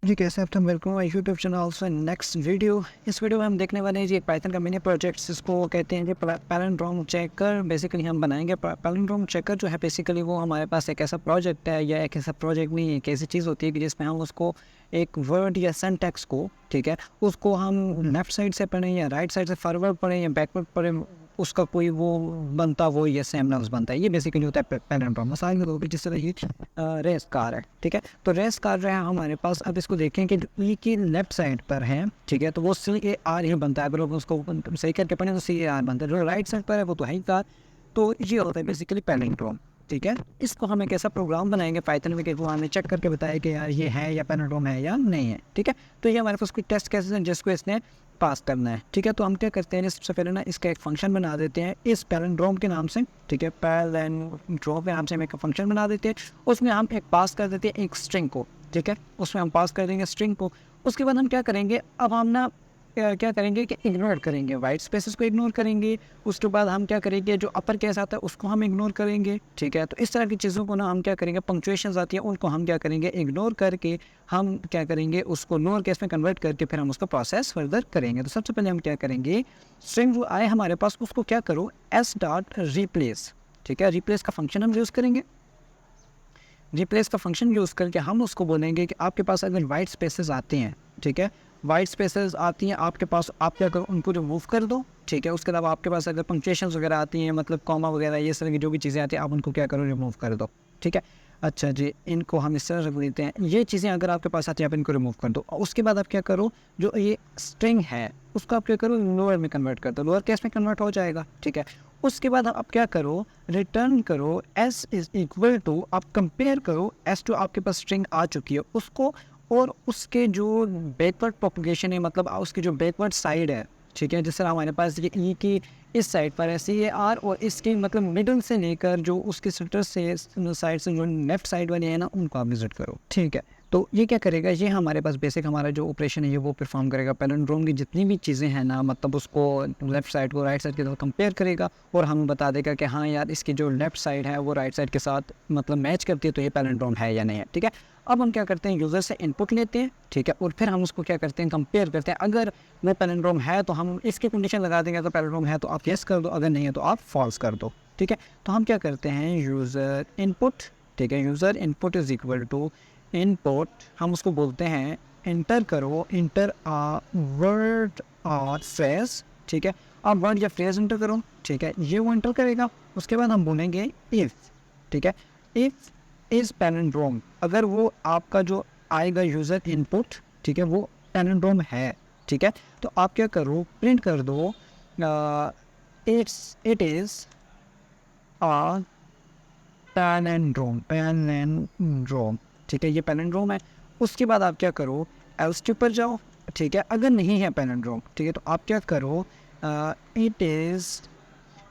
जी कैसे आप तुम welcome my YouTube channel also next video. इस वीडियो में हम देखने वाले हैं जी एक पाइथन का मिनी प्रोजेक्ट जिसको कहते हैं जी पैलिंड्रोम चेकर। बेसिकली हम बनाएंगे पैलिंड्रोम चेकर जो है बेसिकली वो हमारे पास एक ऐसा प्रोजेक्ट है या एक ऐसा प्रोजेक्ट नहीं, एक ऐसी चीज़ होती है कि जिसमें हम उसको एक वर्ड या सेंटेक्स को, ठीक है, उसको हम लेफ्ट साइड से पढ़ें या राइट साइड से फॉरवर्ड पढ़ें या बैकवर्ड पढ़ें, उसका कोई वो बनता वो या सेम लफ्ज़ बनता है। ये बेसिकली होता है पैलिंड्रोम। मिसाल के तौर पर जिस तरह की रेस कार है, ठीक है, तो रेस कार जो है हमारे पास, अब इसको देखें कि ई की लेफ्ट साइड पर है, ठीक है, तो वो CAR ही बनता है। अगर उसको सही करके पढ़ें तो CAR बनता है। जो राइट साइड पर है वो तो है ही कार। तो ये होता है बेसिकली पैलिंड्रोम, ठीक है। इसको हम एक ऐसा प्रोग्राम बनाएंगे पाइथन में कि वो हमें चेक करके बताए कि यार ये है या पैलिंड्रोम है या नहीं है, ठीक है। तो ये हमारे पास कोई टेस्ट केसेस हैं जिसको इसने पास करना है, ठीक है। तो हम क्या करते हैं, सबसे पहले ना इसका एक फंक्शन बना देते हैं इस पैलिंड्रोम के नाम से, ठीक है, पैलिंड्रोम के नाम से हम एक फंक्शन बना देते हैं। उसमें हम एक पास कर देते हैं एक स्ट्रिंग को, ठीक है, उसमें हम पास कर देंगे स्ट्रिंग को। उसके बाद हम क्या करेंगे, अब हम ना क्या करेंगे कि इग्नोर करेंगे वाइट स्पेसेस को, इग्नोर करेंगे। उसके बाद हम क्या करेंगे, जो अपर केस आता है उसको हम इग्नोर करेंगे, ठीक है। तो इस तरह की चीज़ों को ना हम क्या करेंगे, पंक्चुएशंस आती है उनको हम क्या करेंगे, इग्नोर करके हम क्या करेंगे, उसको लोअर केस में कन्वर्ट करके फिर हम उसका प्रोसेस फर्दर करेंगे। तो सबसे पहले हम क्या करेंगे, स्ट्रिंग जो आए हमारे पास उसको क्या करो, s.replace, ठीक है, रिप्लेस का फंक्शन हम यूज़ करेंगे। रिप्लेस का फंक्शन यूज़ करके हम उसको बोलेंगे कि आपके पास अगर वाइट स्पेसेस आते हैं, ठीक है, वाइट स्पेसेस आती हैं आपके पास, आप क्या करो, उनको रिमूव कर दो, ठीक है। उसके अलावा आपके पास अगर पंक्चुएशंस वगैरह आती हैं, मतलब कॉमा वगैरह, ये तरह की जो भी चीज़ें आती हैं आप उनको क्या करो, रिमूव कर दो, ठीक है। अच्छा जी, इनको हम इस तरह रख देते हैं। ये चीज़ें अगर आपके पास आती हैं आप इनको रिमूव कर दो। उसके बाद आप क्या करो, जो ये स्ट्रिंग है उसको आप क्या करो, लोअर में कन्वर्ट कर दो, लोअर केस में कन्वर्ट हो जाएगा, ठीक है। उसके बाद आप क्या करो, रिटर्न करो s इज इक्वल टू, आप कंपेयर करो s जो आपके पास स्ट्रिंग आ चुकी है उसको और उसके जो बैकवर्ड प्रोपगेशन है, मतलब उसकी जो बैकवर्ड साइड है, ठीक है। जिस तरह हमारे पास ये ई की इस साइड पर है CAR और इसके मतलब मिडल से लेकर जो उसके सेंटर से साइड से जो लेफ्ट साइड वाली है ना, उनको आप विजिट करो, ठीक है। तो ये क्या करेगा, ये हमारे पास बेसिक हमारा जो ऑपरेशन है ये वो परफॉर्म करेगा। पैलिंड्रोम की जितनी भी चीज़ें हैं ना, मतलब उसको लेफ्ट साइड को राइट साइड के साथ कंपेयर करेगा और हमें बता देगा कि हाँ यार इसकी जो लेफ्ट साइड है वो राइट साइड के साथ मतलब मैच करती है, तो ये पैलिंड्रोम है या नहीं है, ठीक है। अब हम क्या करते हैं, यूज़र से इनपुट लेते हैं, ठीक है, और फिर हम उसको क्या करते हैं, कंपेयर करते हैं। अगर वो पैलिंड्रोम है तो हम इसकी कंडीशन लगा देंगे, तो पैलिंड्रोम है तो आप येस कर दो, अगर नहीं है तो आप फॉल्स कर दो, ठीक है। तो हम क्या करते हैं, यूज़र इनपुट, ठीक है, user input is equal to input, हम उसको बोलते हैं इंटर करो, इंटर आ वर्ड और फ्रेज, ठीक है। आप वर्ड या फ्रेज इंटर करो, ठीक है, ये वो इंटर करेगा। उसके बाद हम बोलेंगे इफ़, ठीक है, इफ़ इज़ पैलिंड्रोम, अगर वो आपका जो आएगा यूज़र इनपुट, ठीक है, वो पैलिंड्रोम है, ठीक है, तो आप क्या करो, प्रिंट कर दो इट इज़ आ पैलिंड्रोम, ठीक है, ये पैलिंड्रोम है। उसके बाद आप क्या करो, एल्स के ऊपर जाओ, ठीक है। अगर नहीं है पैलिंड्रोम, ठीक है, तो आप क्या करो, इट इज़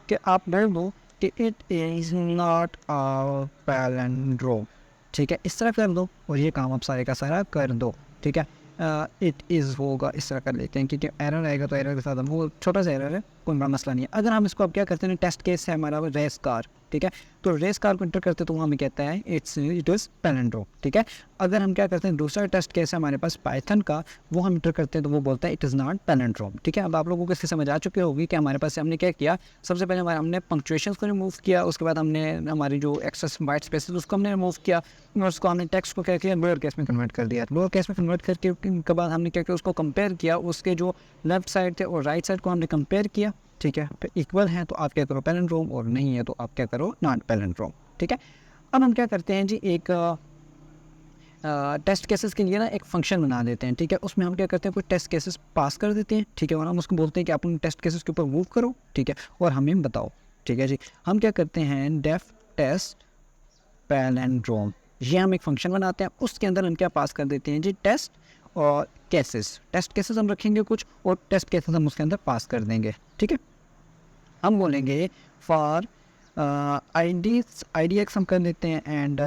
कि आप बोल दो कि it is not a palindrome, ठीक है, इस तरह कर दो और ये काम आप सारे का सारा कर दो, ठीक है। इट इज़ होगा, इस तरह कर लेते हैं क्योंकि एरर आएगा तो एरर के साथ हम, वो छोटा सा एरर है, कोई बड़ा मसला नहीं है। अगर हम इसको अब क्या करते हैं, टेस्ट केस है हमारा रेस कार, ठीक है, तो रेस कार को इंटर करते तो वो हमें कहता है इट इज़ पैलिंड्रोम, ठीक है। अगर हम क्या करते हैं, दूसरा टेस्ट केस है हमारे पास पाइथन का, वो हम इंटर करते हैं तो वो बोलता है इट इज़ नॉट पैलिंड्रोम, ठीक है। अब आप लोगों को इसकी समझ आ चुकी होगी कि हमारे पास हमने क्या किया, सबसे पहले हमने पंक्चुएशंस को रिमूव किया, उसके बाद हमने हमारी जो एक्सेस वाइट स्पेसेस उसको हमने रिमूव किया और उसको हमने टेक्स्ट को क्या किया, लोअर केस में कन्वर्ट कर दिया। लोअर केस में कन्वर्ट करके के बाद हमने क्या किया, उसको कंपेयर किया, उसके जो लेफ्ट साइड थे और राइट साइड को हमने कंपेयर किया, ठीक है। फिर इक्वल है तो आप क्या करो, पैलिंड्रोम, और नहीं है तो आप क्या करो, नॉट पैलिंड्रोम, ठीक है। अब हम क्या करते हैं जी, एक टेस्ट केसेस के लिए ना एक फंक्शन बना देते हैं, ठीक है। उसमें हम क्या करते हैं, कुछ टेस्ट केसेस पास कर देते हैं, ठीक है, और हम उसको बोलते हैं कि आप उन टेस्ट केसेस के ऊपर मूव करो, ठीक है, और हमें बताओ, ठीक है जी। हम क्या करते हैं, डेफ टेस्ट पैलिंड्रोम, ये हम एक फंक्शन बनाते हैं, उसके अंदर हम क्या पास कर देते हैं जी, टेस्ट और केसेस, टेस्ट केसेस हम रखेंगे कुछ और टेस्ट केसेस हम उसके अंदर पास कर देंगे, ठीक है। हम बोलेंगे फॉर आई डी एक्स हम कर देते हैं and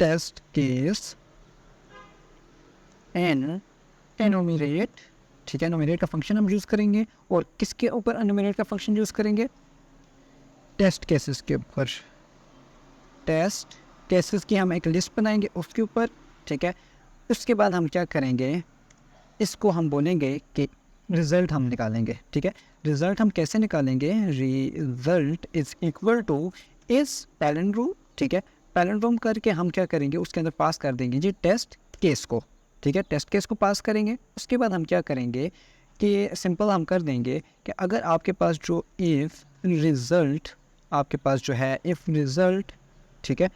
test case N enumerate, ठीक है, एनुमरेट का फंक्शन हम यूज़ करेंगे और किसके ऊपर एनुमरेट का फंक्शन यूज़ करेंगे, टेस्ट केसेस के ऊपर। टेस्ट केसेस की हम एक लिस्ट बनाएंगे उसके ऊपर, ठीक है। उसके बाद हम क्या करेंगे, इसको हम बोलेंगे कि रिज़ल्ट हम निकालेंगे। ठीक है, रिज़ल्ट हम कैसे निकालेंगे, रिज़ल्ट इज़ इक्वल टू इस पैलिंड्रोम। ठीक है, पैलिंड्रोम करके हम क्या करेंगे, उसके अंदर पास कर देंगे जी टेस्ट केस को। ठीक है, टेस्ट केस को पास करेंगे। उसके बाद हम क्या करेंगे कि सिंपल हम कर देंगे कि अगर आपके पास जो इफ़ रिज़ल्ट आपके पास जो है इफ़ रिज़ल्ट, ठीक है,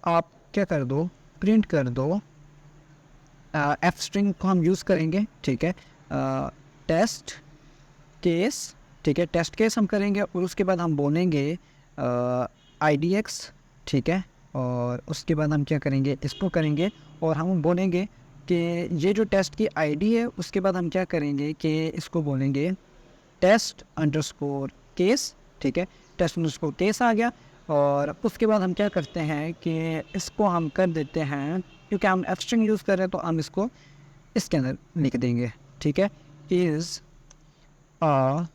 आप क्या कर दो, प्रिंट कर दो, एफ स्ट्रिंग को हम यूज़ करेंगे। ठीक है, टेस्ट केस। ठीक है, टेस्ट केस हम करेंगे और उसके बाद हम बोलेंगे IDX। ठीक है, और उसके बाद हम क्या करेंगे, इसको करेंगे और हम बोलेंगे कि ये जो टेस्ट की ID है, उसके बाद हम क्या करेंगे कि इसको बोलेंगे टेस्ट अंडरस्कोर केस। ठीक है, टेस्ट अंडरस्कोर केस आ गया। और उसके बाद हम क्या करते हैं कि इसको हम कर देते हैं, क्योंकि हम एफ स्ट्रिंग यूज़ कर रहे हैं तो हम इसको इसके अंदर लिख देंगे। ठीक है, इज़ अ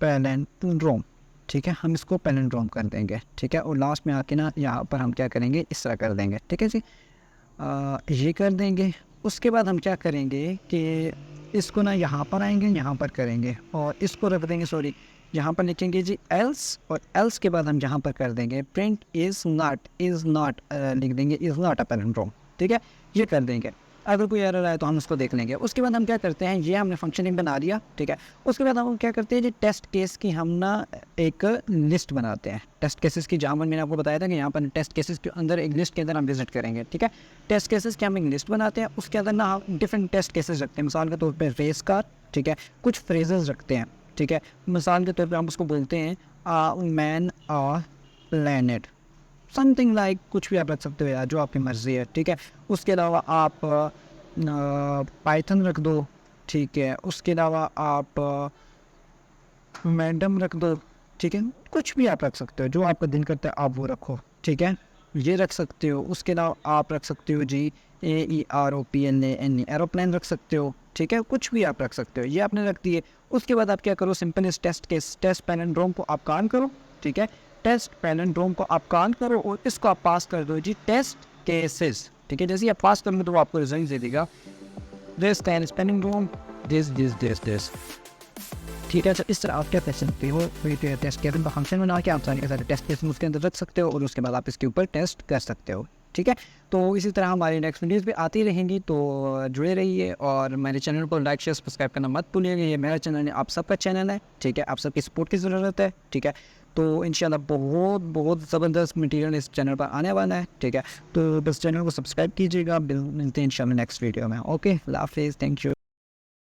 पैलिंड्रोम। ठीक है, हम इसको पैलिंड्रोम कर देंगे। ठीक है, और लास्ट में आके ना यहाँ पर हम क्या करेंगे, इस तरह कर देंगे। ठीक है जी, ये कर देंगे। उसके बाद हम क्या करेंगे कि इसको ना यहाँ पर आएंगे, यहाँ पर करेंगे और इसको रख देंगे, सॉरी यहाँ पर लिखेंगे जी एल्स, और एल्स के बाद हम यहाँ पर कर देंगे प्रिंट इज़ नॉट लिख देंगे इज़ नॉट अ पैलिंड्रोम। ठीक है, ये कर देंगे। अगर कोई एरर आए तो हम उसको देख लेंगे। उसके बाद हम क्या करते हैं, ये हमने फंक्शन बना लिया। ठीक है, उसके बाद हम क्या करते हैं जी टेस्ट केस की हम ना एक लिस्ट बनाते हैं। टेस्ट केसेस की, जहाँ मैंने आपको बताया था कि यहाँ पर टेस्ट केसेस के अंदर एक लिस्ट के अंदर हम विजिट करेंगे। ठीक है, टेस्ट केसेस की हम एक लिस्ट बनाते हैं, उसके अंदर ना हम डिफरेंट टेस्ट केसेस रखते हैं। मिसाल के तौर पर रेस कार। ठीक है, कुछ फ्रेजेस रखते हैं। ठीक है, मिसाल के तौर पर हम उसको बोलते हैं मैन आ प्लैनेट, समथिंग लाइक, कुछ भी आप रख सकते हो यार, जो आपकी मर्ज़ी है। ठीक है, उसके अलावा आप पाइथन रख दो। ठीक है, उसके अलावा आप मैडम रख दो। ठीक है, कुछ भी आप रख सकते हो, जो आपका दिल करता है आप वो रखो। ठीक है, ये रख सकते हो। उसके अलावा आप रख सकते हो जी AEROPLANE, एरोप्लेन रख सकते हो। ठीक है, कुछ भी आप रख सकते हो, ये आपने रख दिए। उसके बाद आप क्या करो, सिंपल इस टेस्ट पैलिंड्रोम को आप कान करो। ठीक है, टेस्ट पैलिंड्रोम को आप कान करो और इसको आप पास कर दो जी टेस्ट केसेस। ठीक है, जैसे ही आप पास करोगे तो वो आपको रिजल्ट दे देगा, दिस पैलिंड्रोम दिस। ठीक है, अच्छा इस तरह आप क्या कर सकते हो, टेस्ट केस का फंक्शन बना के आप सारे के सारे टेस्ट केस उसके अंदर रख सकते हो और उसके बाद आप इसके ऊपर टेस्ट कर सकते हो। ठीक है, तो इसी तरह हमारी नेक्स्ट वीडियोज़ भी आती रहेंगी, तो जुड़े रहिए और मेरे चैनल को लाइक शेयर सब्सक्राइब करना मत भूलिएगा। ये मेरा चैनल है, आप सबका चैनल है। ठीक है, आप सबकी सपोर्ट की ज़रूरत है। ठीक है, तो इंशाल्लाह बहुत ज़बरदस्त मटेरियल इस चैनल पर आने वाला है। ठीक है, तो बस चैनल को सब्सक्राइब कीजिएगा। मिलते हैं इंशाल्लाह नेक्स्ट वीडियो में। ओके, अल्लाह हाफिज़, थैंक यू।